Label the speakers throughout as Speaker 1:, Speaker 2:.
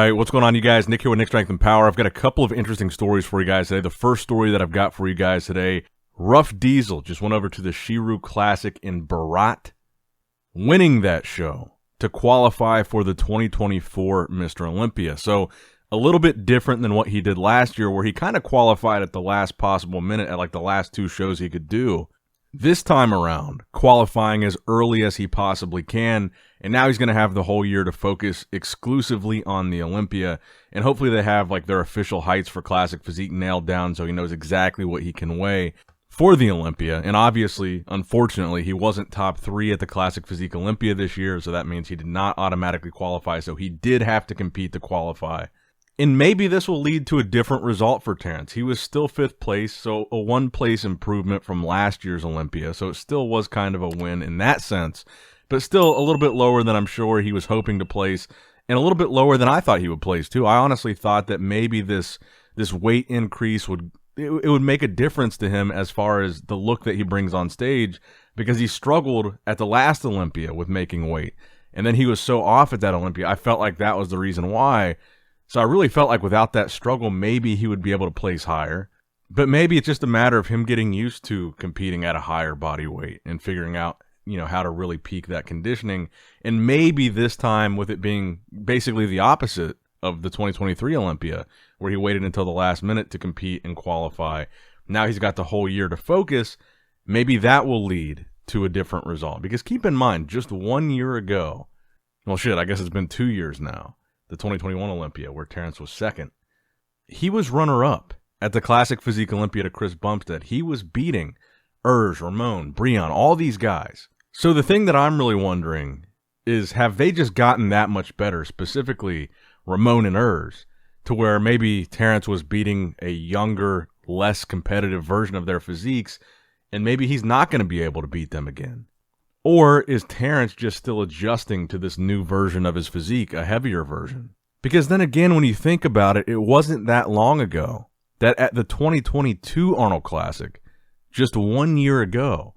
Speaker 1: right, what's going on, you guys? Nick here with Nick Strength and Power. I've got a couple of interesting stories for you guys today. The first story that I've got for you guys today, Ruff Diesel just went over to the Sheru Classic in Barat, winning that show to qualify for the 2024 Mr. Olympia. So a little bit different than what he did last year, where he kind of qualified at the last possible minute at like the last two shows he could do. This time around, qualifying as early as he possibly can, and now he's going to have the whole year to focus exclusively on the Olympia, and hopefully they have like their official heights for Classic Physique nailed down so he knows exactly what he can weigh for the Olympia. And obviously, unfortunately, he wasn't top 3 at the Classic Physique Olympia this year, so that means he did not automatically qualify, so he did have to compete to qualify. And maybe this will lead to a different result for Terrence. He was still 5th place, so a 1-place improvement from last year's Olympia. So it still was kind of a win in that sense, but still a little bit lower than I'm sure he was hoping to place, and a little bit lower than I thought he would place too. I honestly thought that maybe this weight increase would make a difference to him as far as the look that he brings on stage, because he struggled at the last Olympia with making weight, and then he was so off at that Olympia. I felt like that was the reason why. So I really felt like without that struggle, maybe he would be able to place higher. But maybe it's just a matter of him getting used to competing at a higher body weight and figuring out, how to really peak that conditioning. And maybe this time, with it being basically the opposite of the 2023 Olympia, where he waited until the last minute to compete and qualify, now he's got the whole year to focus. Maybe that will lead to a different result. Because keep in mind, just 1 year ago, well, shit, I guess it's been 2 years now, the 2021 Olympia, where Terrence was 2nd. He was runner-up at the Classic Physique Olympia to Chris Bumstead. He was beating Ramon, Breon, all these guys. So the thing that I'm really wondering is, have they just gotten that much better, specifically Ramon and to where maybe Terrence was beating a younger, less competitive version of their physiques, and maybe he's not going to be able to beat them again? Or is Terrence just still adjusting to this new version of his physique, a heavier version? Because then again, when you think about it, it wasn't that long ago that at the 2022 Arnold Classic, just 1 year ago,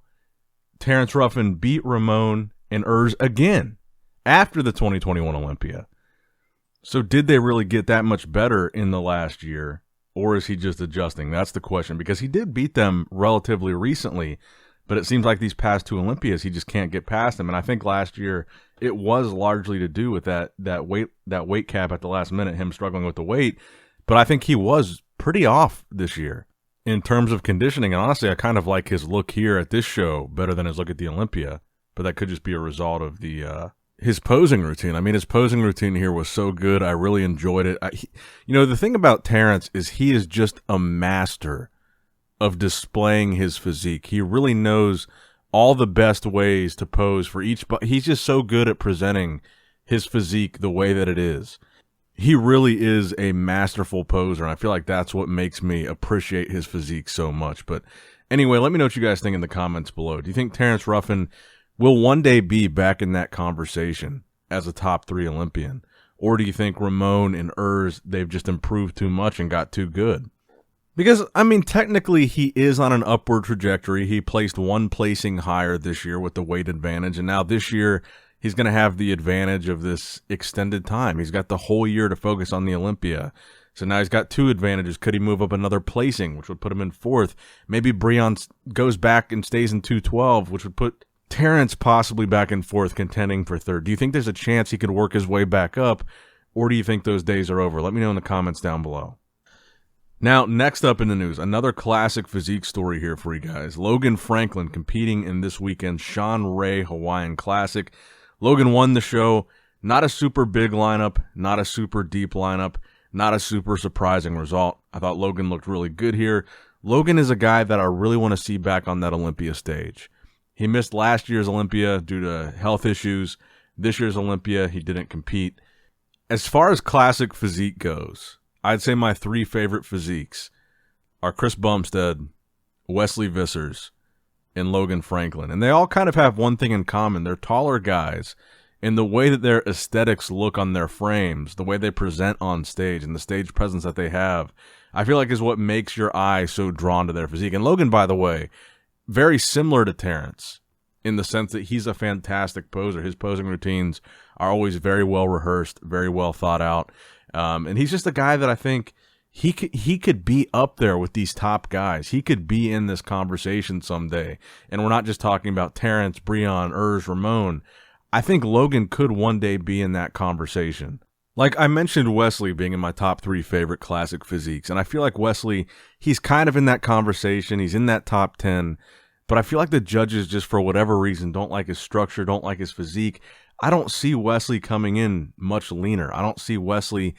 Speaker 1: Terrence Ruffin beat Ramon and again after the 2021 Olympia. So did they really get that much better in the last year, or is he just adjusting? That's the question, because he did beat them relatively recently, but it seems like these past 2 Olympias, he just can't get past them. And I think last year it was largely to do with that weight cap at the last minute, him struggling with the weight. But I think he was pretty off this year in terms of conditioning. And honestly, I kind of like his look here at this show better than his look at the Olympia. But that could just be a result of his posing routine. I mean, his posing routine here was so good. I really enjoyed it. The thing about Terrence is he is just a master of displaying his physique. He really knows all the best ways to pose for each, but he's just so good at presenting his physique the way that it is. He really is a masterful poser, and I feel like that's what makes me appreciate his physique so much. But anyway, let me know what you guys think in the comments below. Do you think Terrence Ruffin will one day be back in that conversation as a top 3 Olympian? Or do you think Ramon and they've just improved too much and got too good? Because, I mean, technically he is on an upward trajectory. He placed 1 placing higher this year with the weight advantage, and now this year he's going to have the advantage of this extended time. He's got the whole year to focus on the Olympia. So now he's got 2 advantages. Could he move up another placing, which would put him in 4th? Maybe Breon goes back and stays in 212, which would put Terrence possibly back in 4th, contending for 3rd. Do you think there's a chance he could work his way back up, or do you think those days are over? Let me know in the comments down below. Now, next up in the news, another Classic Physique story here for you guys. Logan Franklin competing in this weekend's Sean Ray Hawaiian Classic. Logan won the show. Not a super big lineup, not a super deep lineup, not a super surprising result. I thought Logan looked really good here. Logan is a guy that I really want to see back on that Olympia stage. He missed last year's Olympia due to health issues. This year's Olympia, he didn't compete. As far as Classic Physique goes, I'd say my 3 favorite physiques are Chris Bumstead, Wesley Vissers, and Logan Franklin. And they all kind of have one thing in common. They're taller guys, and the way that their aesthetics look on their frames, the way they present on stage, and the stage presence that they have, I feel like is what makes your eye so drawn to their physique. And Logan, by the way, very similar to Terrence in the sense that he's a fantastic poser. His posing routines are always very well rehearsed, very well thought out. And he's just a guy that I think he could be up there with these top guys. He could be in this conversation someday. And we're not just talking about Terrence, Breon, Ramon. I think Logan could one day be in that conversation. Like I mentioned Wesley being in my top 3 favorite classic physiques, and I feel like Wesley, he's kind of in that conversation. He's in that top 10, but I feel like the judges just for whatever reason don't like his structure, don't like his physique. I don't see Wesley coming in much leaner. I don't see Wesley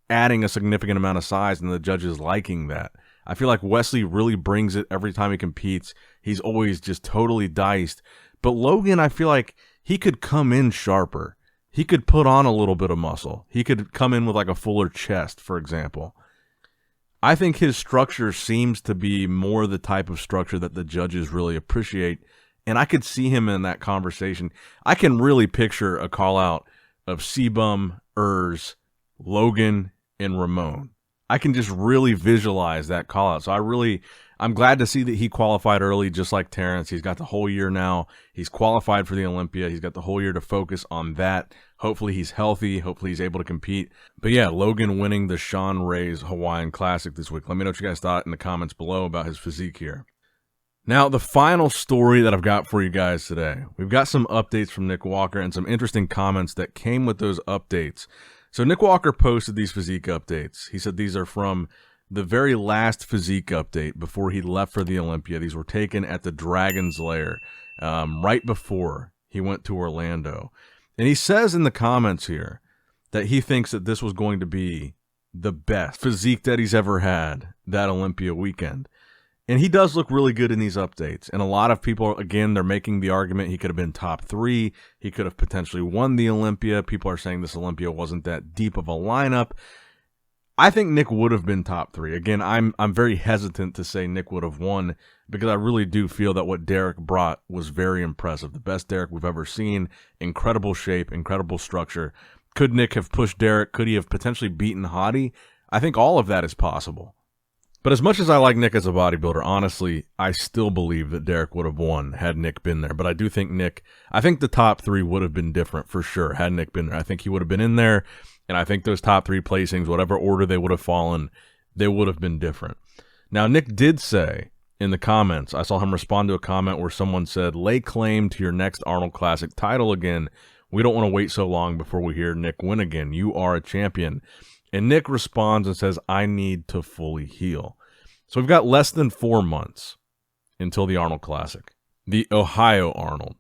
Speaker 1: adding a significant amount of size and the judges liking that. I feel like Wesley really brings it every time he competes. He's always just totally diced. But Logan, I feel like he could come in sharper. He could put on a little bit of muscle. He could come in with like a fuller chest, for example. I think his structure seems to be more the type of structure that the judges really appreciate, and I could see him in that conversation. I can really picture a call-out of Sebum, Logan, and Ramon. I can just really visualize that call-out. So I'm glad to see that he qualified early, just like Terrence. He's got the whole year now. He's qualified for the Olympia. He's got the whole year to focus on that. Hopefully he's healthy. Hopefully he's able to compete. But yeah, Logan winning the Sean Ray's Hawaiian Classic this week. Let me know what you guys thought in the comments below about his physique here. Now, the final story that I've got for you guys today. We've got some updates from Nick Walker and some interesting comments that came with those updates. So Nick Walker posted these physique updates. He said these are from the very last physique update before he left for the Olympia. These were taken at the Dragon's Lair right before he went to Orlando. And he says in the comments here that he thinks that this was going to be the best physique that he's ever had that Olympia weekend. And he does look really good in these updates. And a lot of people, again, they're making the argument he could have been top 3. He could have potentially won the Olympia. People are saying this Olympia wasn't that deep of a lineup. I think Nick would have been top 3. Again, I'm very hesitant to say Nick would have won because I really do feel that what Derek brought was very impressive. The best Derek we've ever seen. Incredible shape, incredible structure. Could Nick have pushed Derek? Could he have potentially beaten Hottie? I think all of that is possible. But as much as I like Nick as a bodybuilder, honestly, I still believe that Derek would have won had Nick been there. But I do think I think the top 3 would have been different for sure had Nick been there. I think he would have been in there. And I think those top 3 placings, whatever order they would have fallen, they would have been different. Now, Nick did say in the comments, I saw him respond to a comment where someone said, lay claim to your next Arnold Classic title again. We don't want to wait so long before we hear Nick win again. You are a champion. And Nick responds and says, I need to fully heal. So we've got less than 4 months until the Arnold Classic, the Ohio Arnold.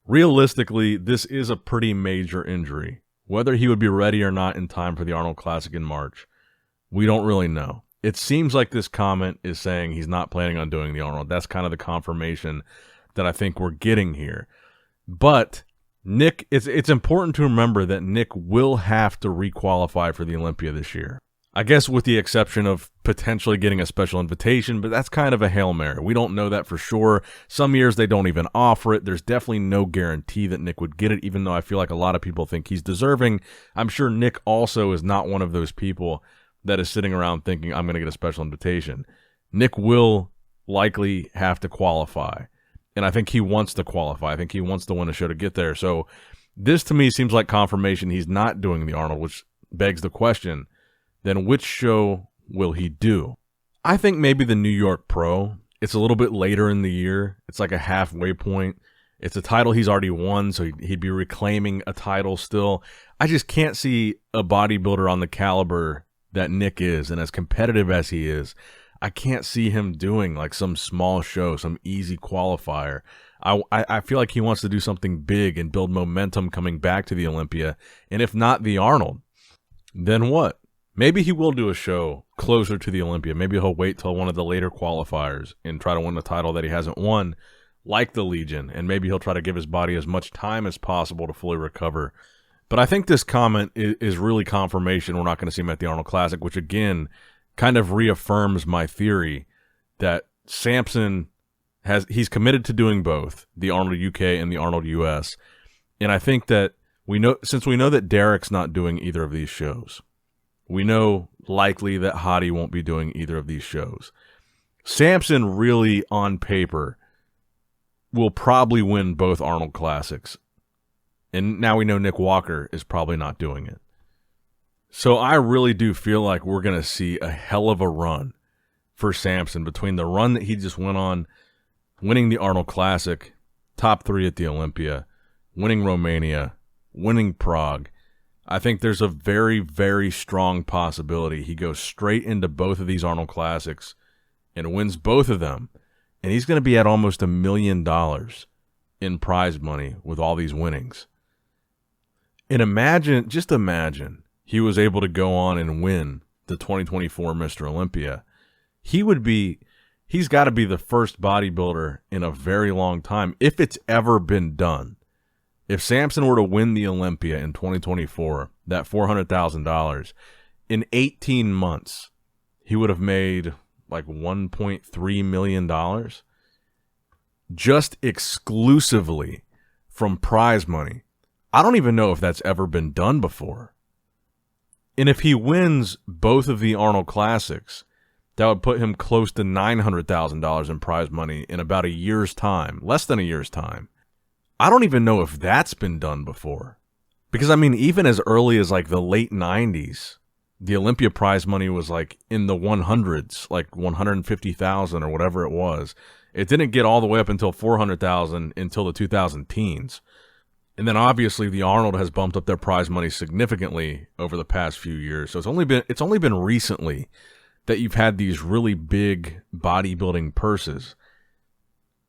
Speaker 1: Realistically, this is a pretty major injury. Whether he would be ready or not in time for the Arnold Classic in March, we don't really know. It seems like this comment is saying he's not planning on doing the Arnold. That's kind of the confirmation that I think we're getting here. But Nick, it's important to remember that Nick will have to requalify for the Olympia this year. I guess with the exception of potentially getting a special invitation, but that's kind of a Hail Mary. We don't know that for sure. Some years they don't even offer it. There's definitely no guarantee that Nick would get it, even though I feel like a lot of people think he's deserving. I'm sure Nick also is not one of those people that is sitting around thinking, I'm going to get a special invitation. Nick will likely have to qualify, and I think he wants to qualify. I think he wants to win a show to get there. So this to me seems like confirmation he's not doing the Arnold, which begs the question, then which show will he do? I think maybe the New York Pro. It's a little bit later in the year. It's like a halfway point. It's a title he's already won, so he'd be reclaiming a title still. I just can't see a bodybuilder on the caliber that Nick is, and as competitive as he is, I can't see him doing like some small show, some easy qualifier. I feel like he wants to do something big and build momentum coming back to the Olympia, and if not the Arnold, then what? Maybe he will do a show closer to the Olympia. Maybe he'll wait till one of the later qualifiers and try to win the title that he hasn't won, like the Legion. And maybe he'll try to give his body as much time as possible to fully recover. But I think this comment is really confirmation we're not going to see him at the Arnold Classic, which again kind of reaffirms my theory that Samson he's committed to doing both, the Arnold UK and the Arnold US. And I think that since we know that Derek's not doing either of these shows, we know likely that Hottie won't be doing either of these shows. Samson really, on paper, will probably win both Arnold Classics. And now we know Nick Walker is probably not doing it. So I really do feel like we're going to see a hell of a run for Samson between the run that he just went on, winning the Arnold Classic, top 3 at the Olympia, winning Romania, winning Prague. I think there's a very, very strong possibility he goes straight into both of these Arnold Classics and wins both of them. And he's going to be at almost $1 million in prize money with all these winnings. And just imagine he was able to go on and win the 2024 Mr. Olympia. He's got to be the first bodybuilder in a very long time, if it's ever been done. If Samson were to win the Olympia in 2024, that $400,000, in 18 months, he would have made like $1.3 million just exclusively from prize money. I don't even know if that's ever been done before. And if he wins both of the Arnold Classics, that would put him close to $900,000 in prize money in about a year's time, less than a year's time. I don't even know if that's been done before. Because, I mean, even as early as like the late 90s, the Olympia prize money was like in the 100s, like 150,000 or whatever it was. It didn't get all the way up until 400,000 until the 2000 teens. And then obviously the Arnold has bumped up their prize money significantly over the past few years. So it's only been recently that you've had these really big bodybuilding purses.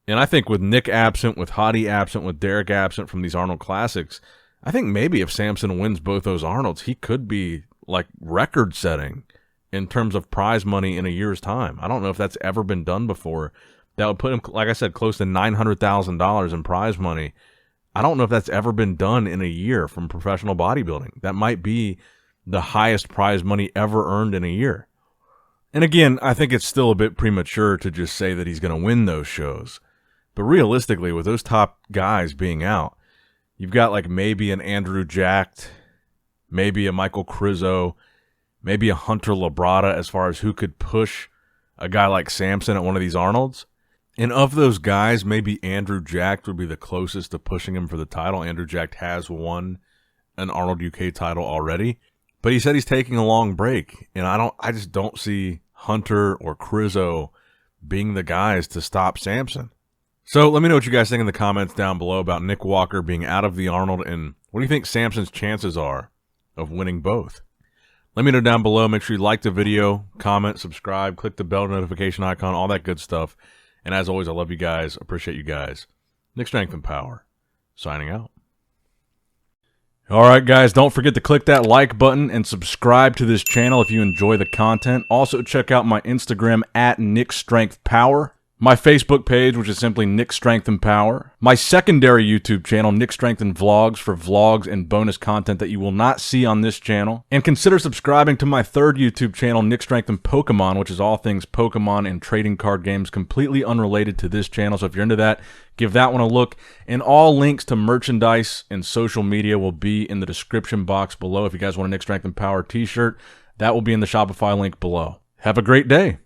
Speaker 1: And I think with Nick absent, with Hadi absent, with Derek absent from these Arnold Classics, I think maybe if Samson wins both those Arnolds, he could be like record setting in terms of prize money in a year's time. I don't know if that's ever been done before. That would put him, like I said, close to $900,000 in prize money. I don't know if that's ever been done in a year from professional bodybuilding. That might be the highest prize money ever earned in a year. And again, I think it's still a bit premature to just say that he's going to win those shows. But realistically, with those top guys being out, you've got like maybe an Andrew Jacked, maybe a Michael Krizo, maybe a Hunter Labrada as far as who could push a guy like Samson at one of these Arnolds. And of those guys, maybe Andrew Jacked would be the closest to pushing him for the title. Andrew Jacked has won an Arnold UK title already. But he said he's taking a long break. And I just don't see Hunter or Krizo being the guys to stop Samson. So let me know what you guys think in the comments down below about Nick Walker being out of the Arnold, and what do you think Samson's chances are of winning both? Let me know down below. Make sure you like the video, comment, subscribe, click the bell notification icon, all that good stuff. And as always, I love you guys. Appreciate you guys. Nick Strength and Power, signing out. All right, guys, don't forget to click that like button and subscribe to this channel if you enjoy the content. Also, check out my Instagram at NICKS&P, my Facebook page, which is simply Nick Strength and Power, my secondary YouTube channel, Nick Strength and Vlogs, for vlogs and bonus content that you will not see on this channel, and consider subscribing to my third YouTube channel, Nick Strength and Pokemon, which is all things Pokemon and trading card games, completely unrelated to this channel. So if you're into that, give that one a look. And all links to merchandise and social media will be in the description box below. If you guys want a Nick Strength and Power t-shirt, that will be in the Shopify link below. Have a great day.